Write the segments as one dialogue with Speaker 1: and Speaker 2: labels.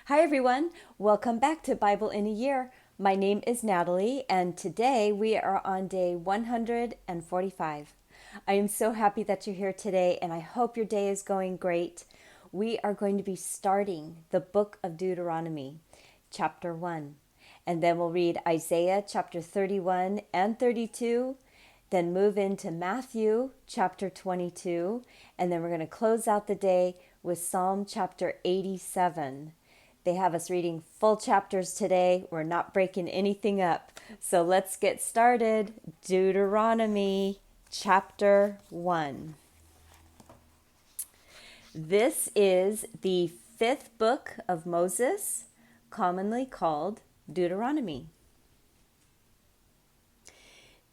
Speaker 1: Hi everyone, welcome back to Bible in a Year. My name is Natalie and today we are on day 145. I am so happy that you're here today and I hope your day is going great. We are going to be starting the book of Deuteronomy, chapter 1, and then we'll read Isaiah chapter 31 and 32, then move into Matthew chapter 22, and then we're going to close out the day with Psalm chapter 87. They have us reading full chapters today. We're not breaking anything up. So let's get started. Deuteronomy chapter 1. This is the fifth book of Moses, commonly called Deuteronomy.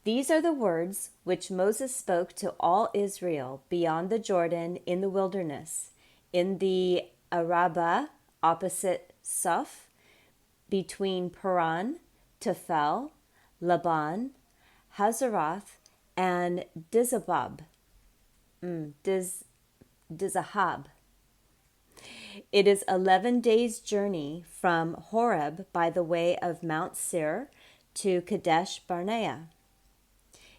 Speaker 1: These are the words which Moses spoke to all Israel beyond the Jordan in the wilderness, in the Arabah, opposite Suf, between Paran, Tephel, Laban, Hazeroth, and Dizahab. It is 11 days' journey from Horeb by the way of Mount Seir to Kadesh Barnea.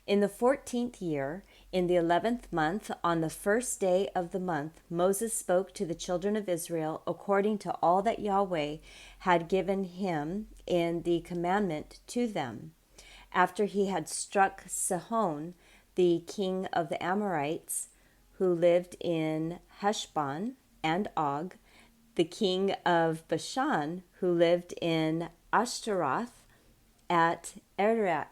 Speaker 1: In the 14th year, in the 11th month, on the first day of the month, Moses spoke to the children of Israel according to all that Yahweh had given him in the commandment to them. After he had struck Sihon, the king of the Amorites, who lived in Heshbon, and Og, the king of Bashan, who lived in Ashtaroth at Edrei.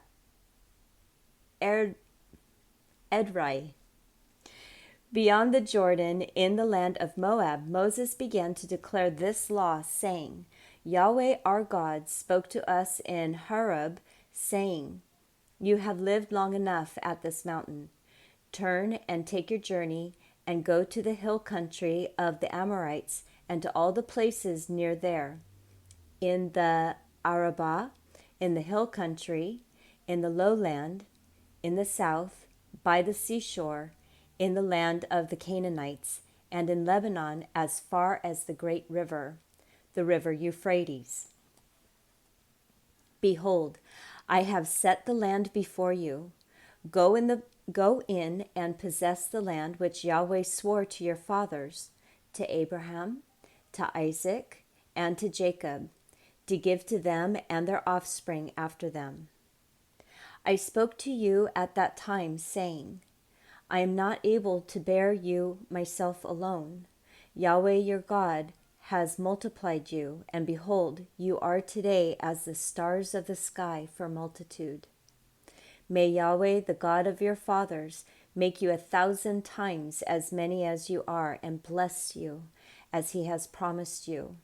Speaker 1: Beyond the Jordan, in the land of Moab, Moses began to declare this law, saying, Yahweh our God spoke to us in Horeb, saying, You have lived long enough at this mountain. Turn and take your journey, and go to the hill country of the Amorites, and to all the places near there, in the Arabah, in the hill country, in the lowland, in the south, by the seashore, in the land of the Canaanites, and in Lebanon as far as the great river, the river Euphrates. Behold, I have set the land before you. Go in and possess the land which Yahweh swore to your fathers, to Abraham, to Isaac, and to Jacob, to give to them and their offspring after them. I spoke to you at that time, saying, I am not able to bear you myself alone. Yahweh your God has multiplied you, and behold, you are today as the stars of the sky for multitude. May Yahweh, the God of your fathers, make you 1,000 times as many as you are, and bless you, as he has promised you.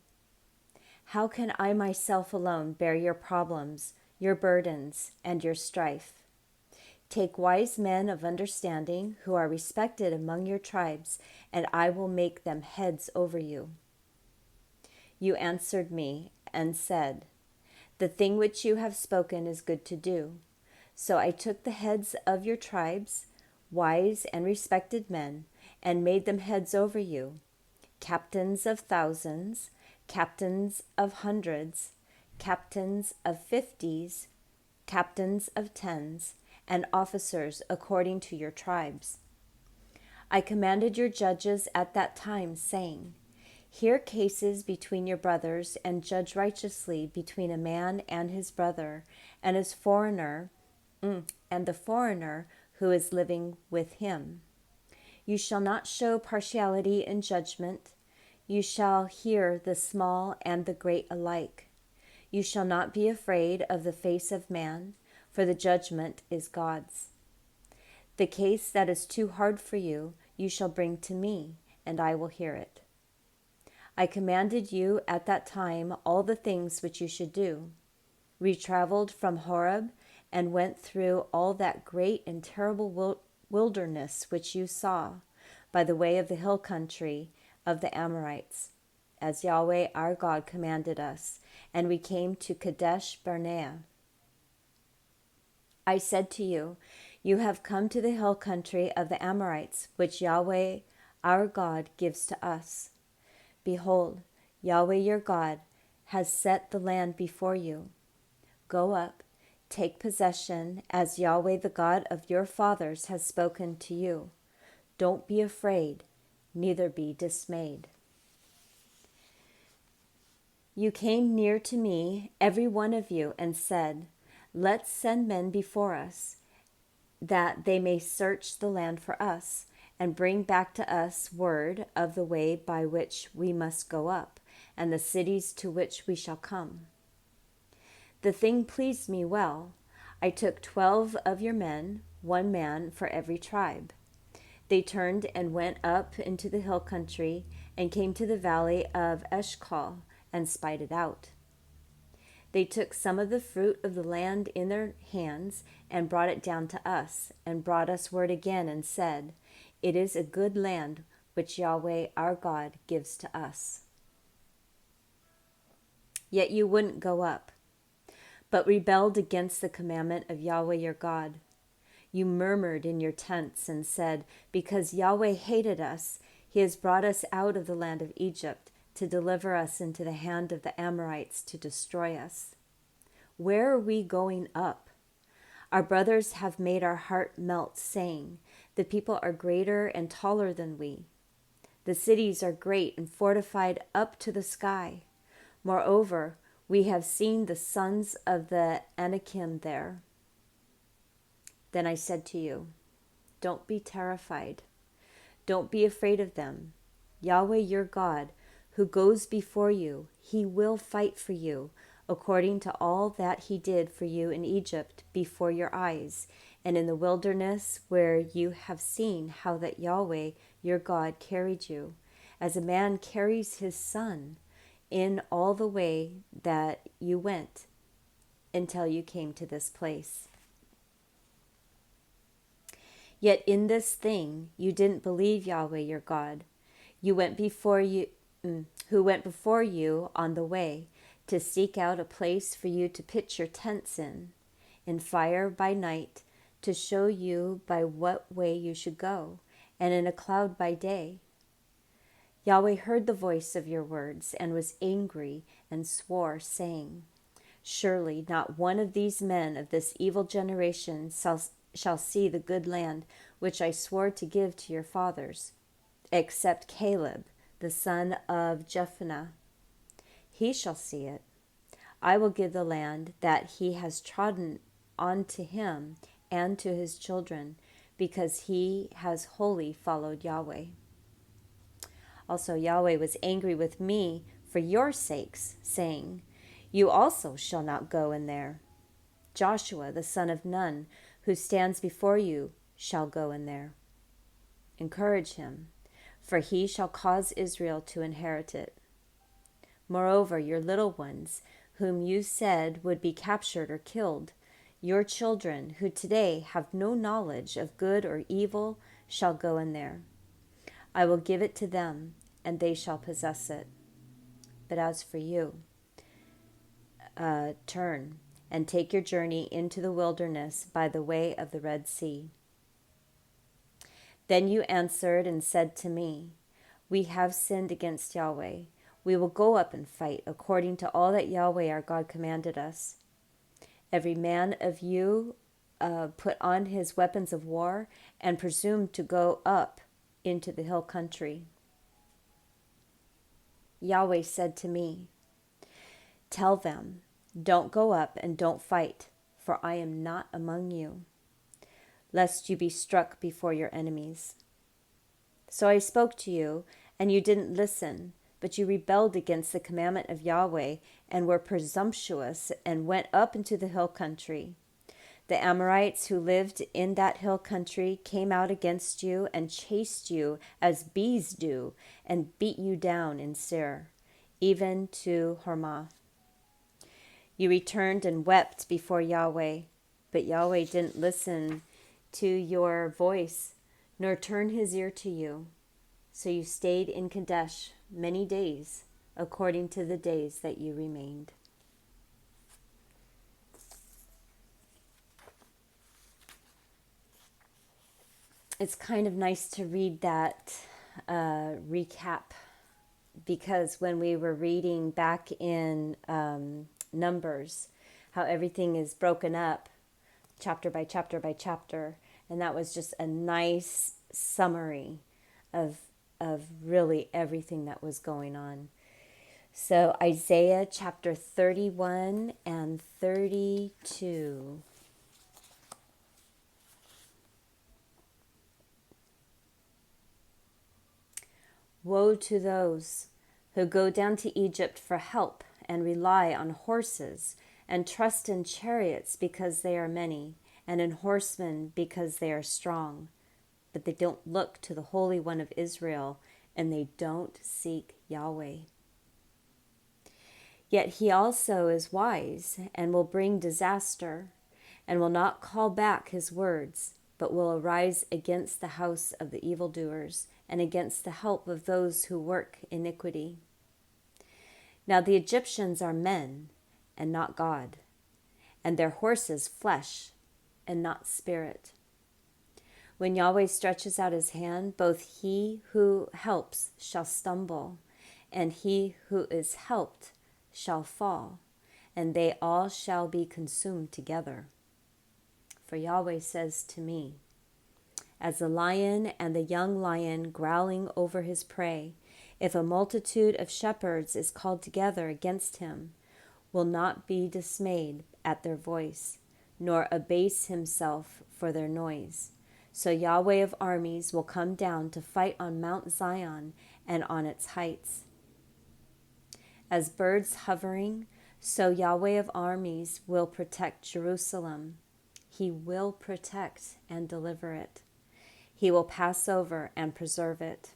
Speaker 1: How can I myself alone bear your problems, your burdens, and your strife? Take wise men of understanding who are respected among your tribes, and I will make them heads over you. You answered me and said, The thing which you have spoken is good to do. So I took the heads of your tribes, wise and respected men, and made them heads over you, captains of thousands, captains of hundreds, captains of 50s, captains of 10s, and officers according to your tribes. I commanded your judges at that time, saying, Hear cases between your brothers, and judge righteously between a man and his brother, and his foreigner, and the foreigner who is living with him. You shall not show partiality in judgment. You shall hear the small and the great alike. You shall not be afraid of the face of man, for the judgment is God's. The case that is too hard for you, you shall bring to me, and I will hear it. I commanded you at that time all the things which you should do. We traveled from Horeb and went through all that great and terrible wilderness which you saw, by the way of the hill country of the Amorites, as Yahweh our God commanded us, and we came to Kadesh Barnea. I said to you, You have come to the hill country of the Amorites, which Yahweh our God gives to us. Behold, Yahweh your God has set the land before you. Go up, take possession, as Yahweh the God of your fathers has spoken to you. Don't be afraid, neither be dismayed. You came near to me, every one of you, and said, let's send men before us, that they may search the land for us, and bring back to us word of the way by which we must go up, and the cities to which we shall come. The thing pleased me well. I took 12 of your men, 1 man for every tribe. They turned and went up into the hill country, and came to the valley of Eshcol, and spied it out. They took some of the fruit of the land in their hands, and brought it down to us, and brought us word again, and said, it is a good land which Yahweh our God gives to us. Yet you wouldn't go up, but rebelled against the commandment of Yahweh your God. You murmured in your tents and said, because Yahweh hated us, he has brought us out of the land of Egypt to deliver us into the hand of the Amorites to destroy us. Where are we going up? Our brothers have made our heart melt, saying, the people are greater and taller than we. The cities are great and fortified up to the sky. Moreover, we have seen the sons of the Anakim there. Then I said to you, don't be terrified. Don't be afraid of them. Yahweh your God, who goes before you, he will fight for you, according to all that he did for you in Egypt before your eyes, and in the wilderness where you have seen how that Yahweh your God carried you, as a man carries his son, in all the way that you went, until you came to this place. Yet in this thing you didn't believe Yahweh your God, who went before you on the way, to seek out a place for you to pitch your tents in fire by night, to show you by what way you should go, and in a cloud by day. Yahweh heard the voice of your words, and was angry, and swore, saying, surely not one of these men of this evil generation shall see the good land which I swore to give to your fathers, except Caleb, the son of Jephunneh. He shall see it. I will give the land that he has trodden on to him and to his children, because he has wholly followed Yahweh. Also Yahweh was angry with me for your sakes, saying, you also shall not go in there. Joshua, the son of Nun, who stands before you, shall go in there. Encourage him, for he shall cause Israel to inherit it. Moreover, your little ones, whom you said would be captured or killed, your children, who today have no knowledge of good or evil, shall go in there. I will give it to them, and they shall possess it. But as for you, turn and take your journey into the wilderness by the way of the Red Sea. Then you answered and said to me, we have sinned against Yahweh. We will go up and fight according to all that Yahweh our God commanded us. Every man of you put on his weapons of war and presumed to go up into the hill country. Yahweh said to me, tell them, don't go up and don't fight, for I am not among you, lest you be struck before your enemies. So I spoke to you, and you didn't listen, but you rebelled against the commandment of Yahweh, and were presumptuous, and went up into the hill country. The Amorites who lived in that hill country came out against you, and chased you as bees do, and beat you down in Seir, even to Hormah. You returned and wept before Yahweh, but Yahweh didn't listen to your voice, nor turn his ear to you. So you stayed in Kadesh many days, according to the days that you remained. It's kind of nice to read that recap because when we were reading back in Numbers, how everything is broken up chapter by chapter by chapter, and that was just a nice summary of really everything that was going on. So Isaiah chapter 31 and 32. Woe to those who go down to Egypt for help and rely on horses and trust in chariots because they are many, and in horsemen because they are strong. But they don't look to the Holy One of Israel, and they don't seek Yahweh. Yet he also is wise and will bring disaster, and will not call back his words, but will arise against the house of the evildoers and against the help of those who work iniquity. Now the Egyptians are men and not God, and their horses flesh and not spirit. When Yahweh stretches out his hand, both he who helps shall stumble, and he who is helped shall fall, and they all shall be consumed together. For Yahweh says to me, as the lion and the young lion growling over his prey, if a multitude of shepherds is called together against him, will not be dismayed at their voice, nor abase himself for their noise. So Yahweh of armies will come down to fight on Mount Zion and on its heights. As birds hovering, so Yahweh of armies will protect Jerusalem. He will protect and deliver it. He will pass over and preserve it.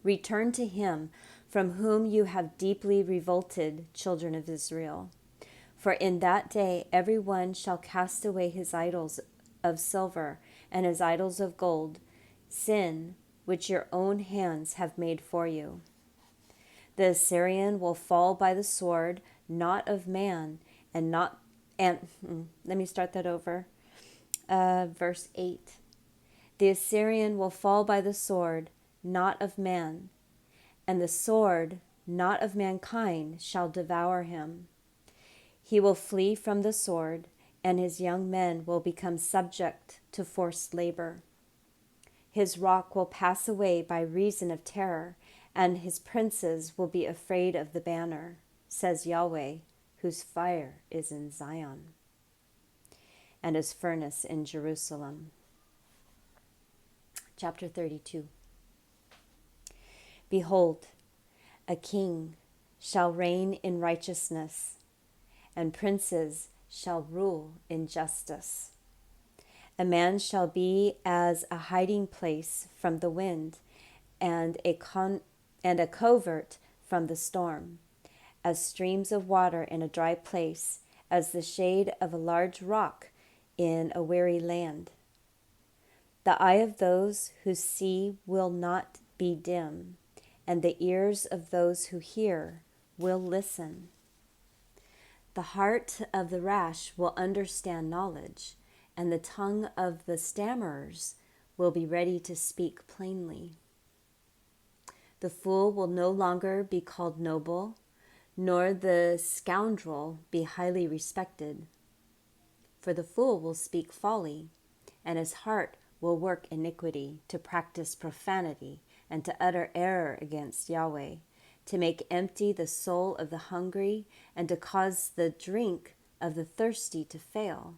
Speaker 1: Return to him from whom you have deeply revolted, children of Israel. For in that day every one shall cast away his idols of silver and his idols of gold, sin which your own hands have made for you. The Assyrian will fall by the sword, not of man, let me start that over. Verse 8. The Assyrian will fall by the sword, not of man, and the sword, not of mankind, shall devour him. He will flee from the sword, and his young men will become subject to forced labor. His rock will pass away by reason of terror, and his princes will be afraid of the banner, says Yahweh, whose fire is in Zion, and his furnace in Jerusalem. Chapter 32. Behold, a king shall reign in righteousness, and princes shall rule in justice. A man shall be as a hiding place from the wind, and a covert from the storm, as streams of water in a dry place, as the shade of a large rock in a weary land. The eye of those who see will not be dim, and the ears of those who hear will listen. The heart of the rash will understand knowledge, and the tongue of the stammerers will be ready to speak plainly. The fool will no longer be called noble, nor the scoundrel be highly respected. For the fool will speak folly, and his heart will work iniquity, to practice profanity, and to utter error against Yahweh, to make empty the soul of the hungry, and to cause the drink of the thirsty to fail.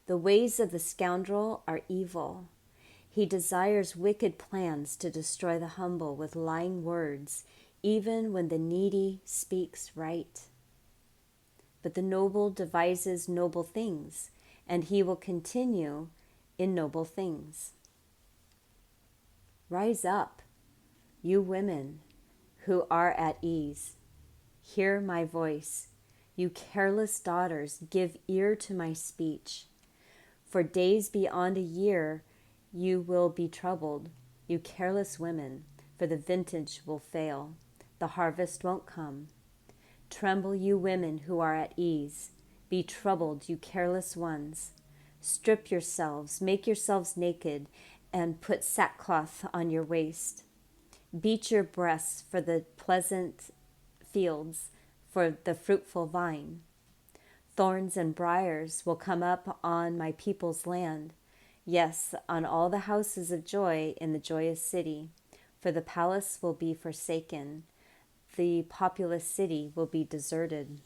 Speaker 1: The ways of the scoundrel are evil. He desires wicked plans to destroy the humble with lying words, even when the needy speaks right. But the noble devises noble things, and he will continue in noble things. Rise up, you women who are at ease. Hear my voice. You careless daughters, give ear to my speech. For days beyond a year you will be troubled, you careless women, for the vintage will fail. The harvest won't come. Tremble, you women who are at ease. Be troubled, you careless ones. Strip yourselves, make yourselves naked, and put sackcloth on your waist. Beat your breasts for the pleasant fields, for the fruitful vine. Thorns and briars will come up on my people's land, yes, on all the houses of joy in the joyous city, for the palace will be forsaken, the populous city will be deserted.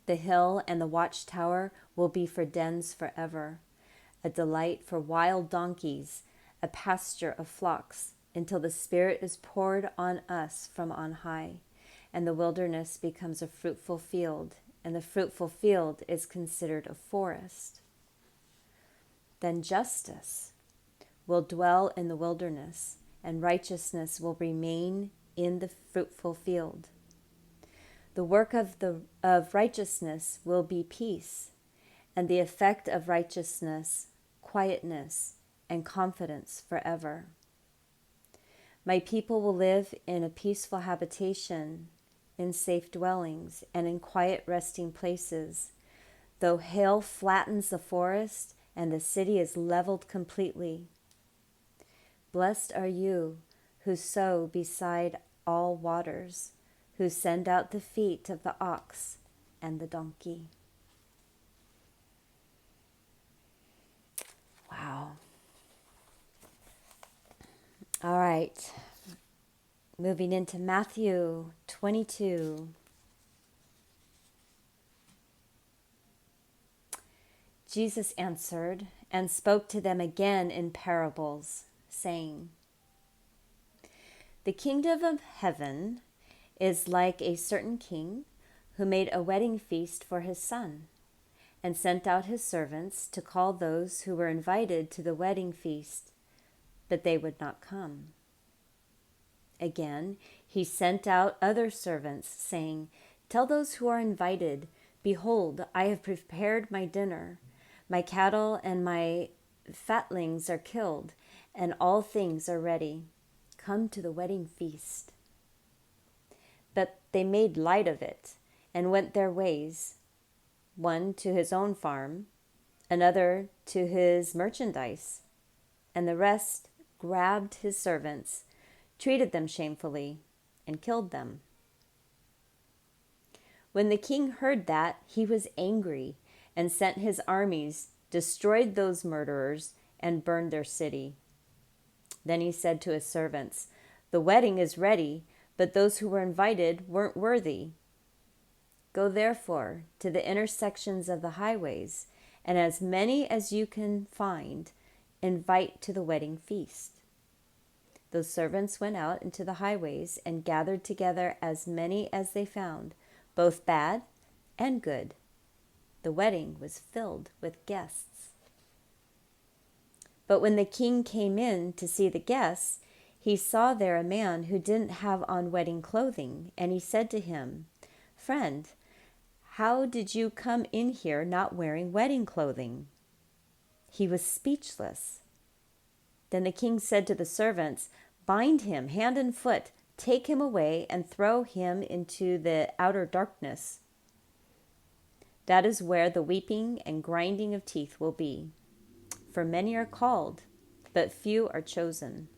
Speaker 1: The hill and the watchtower will be for dens forever, a delight for wild donkeys, a pasture of flocks, until the Spirit is poured on us from on high, and the wilderness becomes a fruitful field, and the fruitful field is considered a forest. Then justice will dwell in the wilderness, and righteousness will remain in the fruitful field. The work of righteousness will be peace, and the effect of righteousness, quietness, and confidence forever. My people will live in a peaceful habitation, in safe dwellings, and in quiet resting places. Though hail flattens the forest, and the city is leveled completely. Blessed are you who sow beside all waters, who send out the feet of the ox and the donkey. Wow. All right. Moving into Matthew 22. Jesus answered and spoke to them again in parables, saying, The kingdom of heaven is like a certain king who made a wedding feast for his son, and sent out his servants to call those who were invited to the wedding feast, but they would not come. Again, he sent out other servants, saying, Tell those who are invited, Behold, I have prepared my dinner. My cattle and my fatlings are killed, and all things are ready. Come to the wedding feast. But they made light of it, and went their ways, one to his own farm, another to his merchandise, and the rest grabbed his servants, treated them shamefully, and killed them. When the king heard that, he was angry, and sent his armies, destroyed those murderers, and burned their city. Then he said to his servants, The wedding is ready, but those who were invited weren't worthy. Go therefore to the intersections of the highways, and as many as you can find, invite to the wedding feast. Those servants went out into the highways and gathered together as many as they found, both bad and good. The wedding was filled with guests. But when the king came in to see the guests, he saw there a man who didn't have on wedding clothing, and he said to him, Friend, how did you come in here not wearing wedding clothing? He was speechless. Then the king said to the servants, Bind him hand and foot, take him away, and throw him into the outer darkness. That is where the weeping and grinding of teeth will be. For many are called, but few are chosen.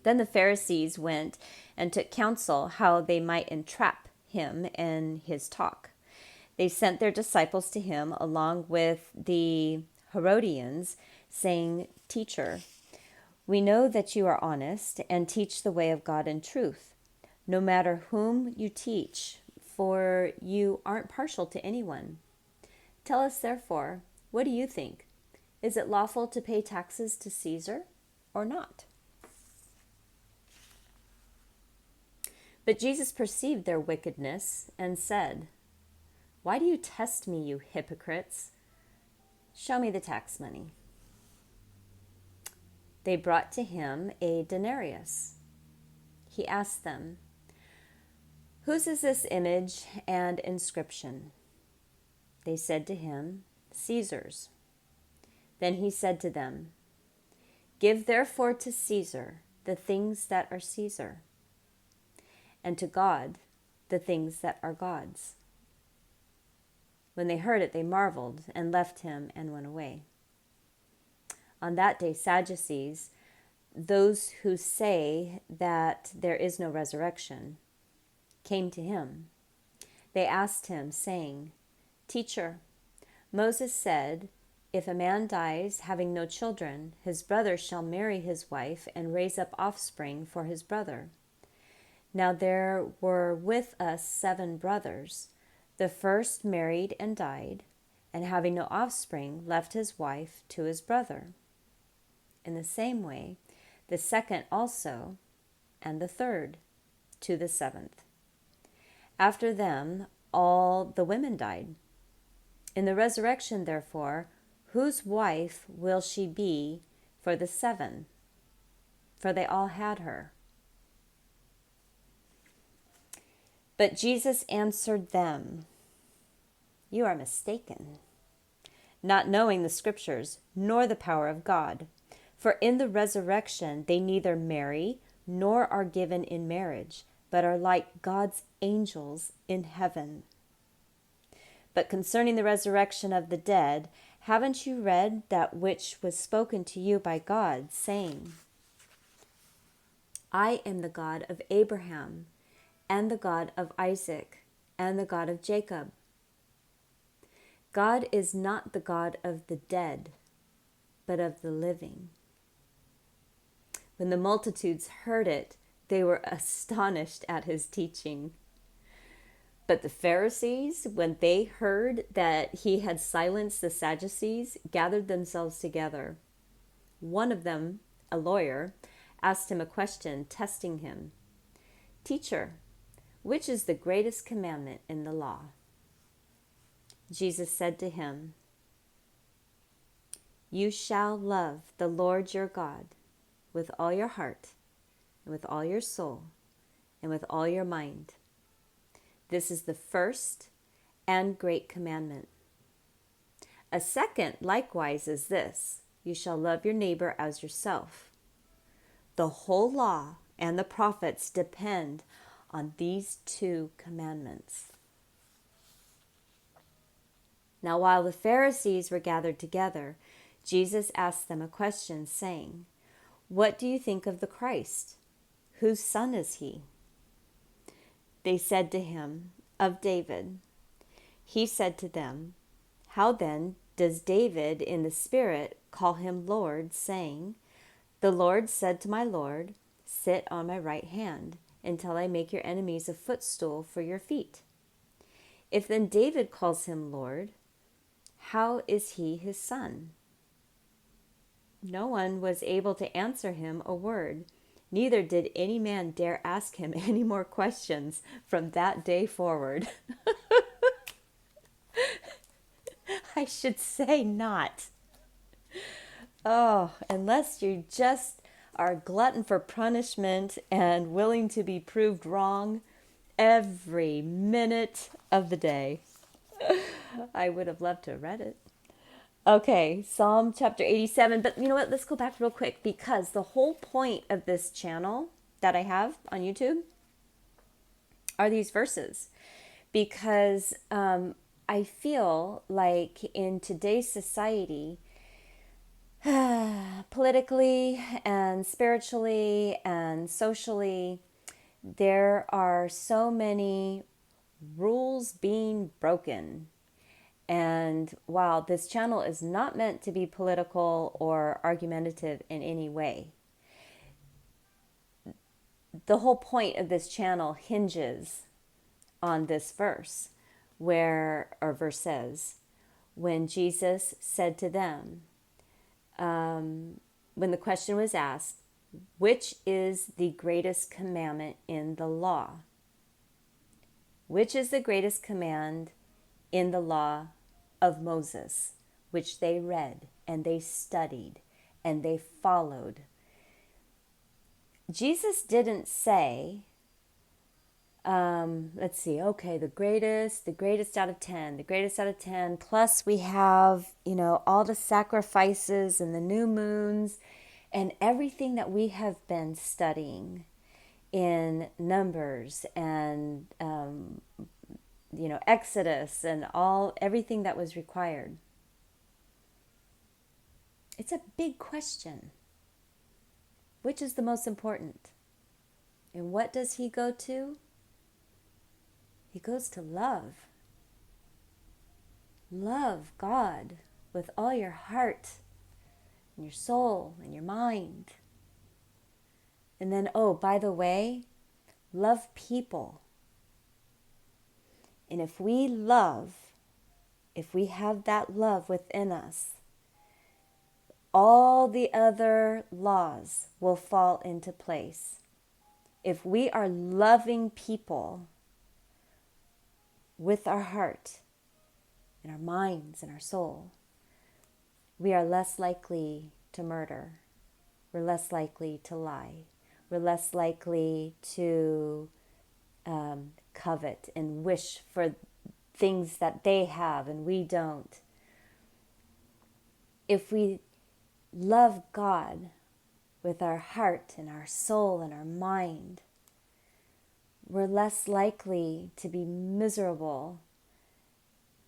Speaker 1: Then the Pharisees went and took counsel how they might entrap him in his talk. They sent their disciples to him along with the Herodians, saying, Teacher, we know that you are honest and teach the way of God in truth, no matter whom you teach, for you aren't partial to anyone. Tell us, therefore, what do you think? Is it lawful to pay taxes to Caesar or not? But Jesus perceived their wickedness and said, Why do you test me, you hypocrites? Show me the tax money. They brought to him a denarius. He asked them, Whose is this image and inscription? They said to him, Caesar's. Then he said to them, Give therefore to Caesar the things that are Caesar, and to God the things that are God's. When they heard it, they marveled and left him and went away. On that day, Sadducees, those who say that there is no resurrection came to him. They asked him, saying, "Teacher, Moses said, if a man dies having no children, his brother shall marry his wife and raise up offspring for his brother. Now there were with us 7 brothers. The first married and died, and having no offspring, left his wife to his brother. In the same way, the second also, and the third, to the 7th. After them, all the women died. In the resurrection, therefore, whose wife will she be for the 7? For they all had her." But Jesus answered them, "You are mistaken, not knowing the Scriptures, nor the power of God. For in the resurrection they neither marry nor are given in marriage, but are like God's angels in heaven. But concerning the resurrection of the dead, haven't you read that which was spoken to you by God, saying, 'I am the God of Abraham, and the God of Isaac, and the God of Jacob'? God is not the God of the dead, but of the living." When the multitudes heard it, they were astonished at his teaching. But the Pharisees, when they heard that he had silenced the Sadducees, gathered themselves together. One of them, a lawyer, asked him a question, testing him. "Teacher, which is the greatest commandment in the law?" Jesus said to him, "You shall love the Lord your God with all your heart, and with all your soul, and with all your mind. This is the first and great commandment. A second likewise is this: you shall love your neighbor as yourself. The whole law and the prophets depend on these 2 commandments." Now while the Pharisees were gathered together, Jesus asked them a question, saying, "What do you think of the Christ? Whose son is he?" They said to him, "Of David." He said to them, "How then does David in the Spirit call him Lord, saying, 'The Lord said to my Lord, sit on my right hand, until I make your enemies a footstool for your feet'? If then David calls him Lord, how is he his son?" No one was able to answer him a word. Neither did any man dare ask him any more questions from that day forward. I should say not. Oh, unless you just are a glutton for punishment and willing to be proved wrong every minute of the day. I would have loved to have read it. Okay, Psalm chapter 87. But you know what? Let's go back real quick, because the whole point of this channel that I have on YouTube are these verses. Because I feel like in today's society, politically and spiritually and socially, there are so many rules being broken. And while this channel is not meant to be political or argumentative in any way, the whole point of this channel hinges on this verse, where our verse says, when Jesus said to them, when the question was asked, which is the greatest commandment in the law? Which is the greatest command in the law of Moses, which they read and they studied and they followed? Jesus didn't say, let's see, okay, the greatest out of 10, plus we have, all the sacrifices and the new moons and everything that we have been studying in Numbers and, Exodus and everything that was required. It's a big question. Which is the most important? And what does he go to? He goes to love. Love God with all your heart and your soul and your mind. And then, oh, by the way, love people. And if we love, if we have that love within us, all the other laws will fall into place. If we are loving people with our heart and our minds and our soul, we are less likely to murder. We're less likely to lie. We're less likely to covet and wish for things that they have and we don't. If we love God with our heart and our soul and our mind, we're less likely to be miserable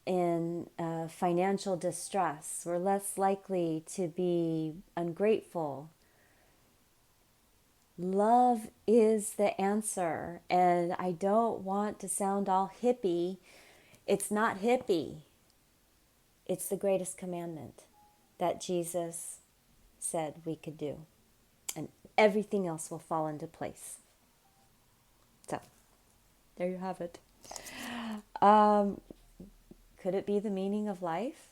Speaker 1: in financial distress. We're less likely to be ungrateful. Love is the answer. And I don't want to sound all hippie. It's not hippie. It's the greatest commandment that Jesus said we could do. And everything else will fall into place. So, there you have it. Could it be the meaning of life?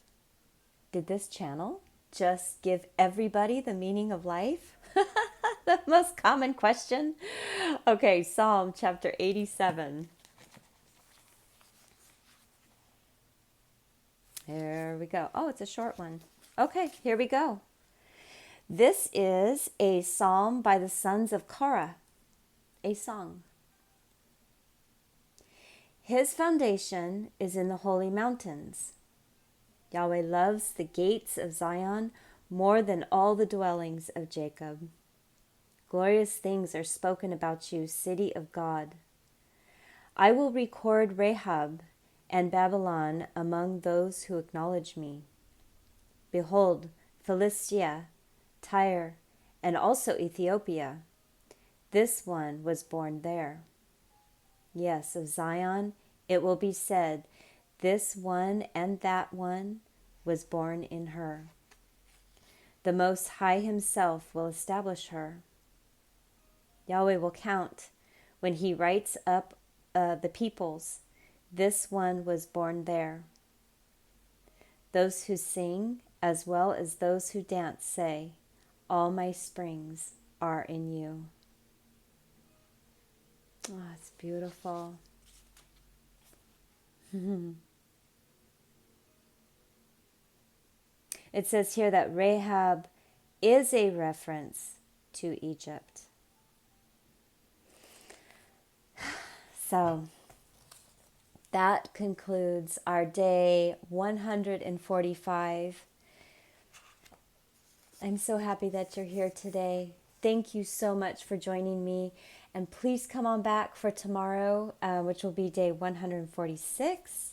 Speaker 1: Did this channel just give everybody the meaning of life? The most common question. Okay, Psalm chapter 87. There we go. Oh, it's a short one. Okay, here we go. This is a psalm by the sons of Korah, a song. His foundation is in the holy mountains. Yahweh loves the gates of Zion more than all the dwellings of Jacob. Glorious things are spoken about you, city of God. I will record Rahab and Babylon among those who acknowledge me. Behold, Philistia, Tyre, and also Ethiopia. This one was born there. Yes, of Zion it will be said, this one and that one was born in her. The Most High himself will establish her. Yahweh will count when he writes up the peoples. This one was born there. Those who sing, as well as those who dance, say, all my springs are in you. Oh, it's beautiful. It says here that Rahab is a reference to Egypt. So that concludes our day 145. I'm so happy that you're here today. Thank you so much for joining me. And please come on back for tomorrow, which will be day 146.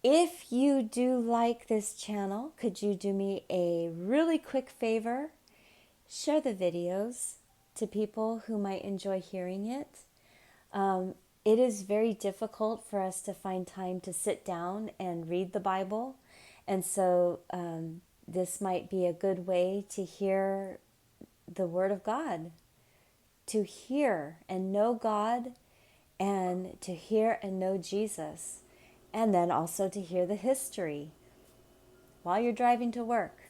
Speaker 1: If you do like this channel, could you do me a really quick favor? Share the videos to people who might enjoy hearing it. It is very difficult for us to find time to sit down and read the Bible. And so this might be a good way to hear the Word of God, to hear and know God, and to hear and know Jesus, and then also to hear the history while you're driving to work,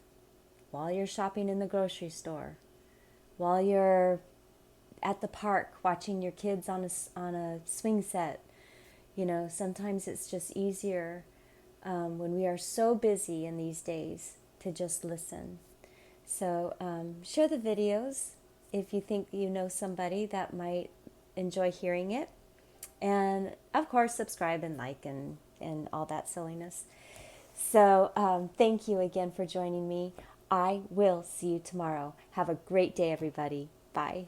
Speaker 1: while you're shopping in the grocery store, while you're at the park watching your kids on a swing set. You know, sometimes it's just easier when we are so busy in these days to just listen. So share the videos if you think you know somebody that might enjoy hearing it. And of course, subscribe and like and all that silliness. So thank you again for joining me. I will see you tomorrow. Have a great day, everybody. Bye.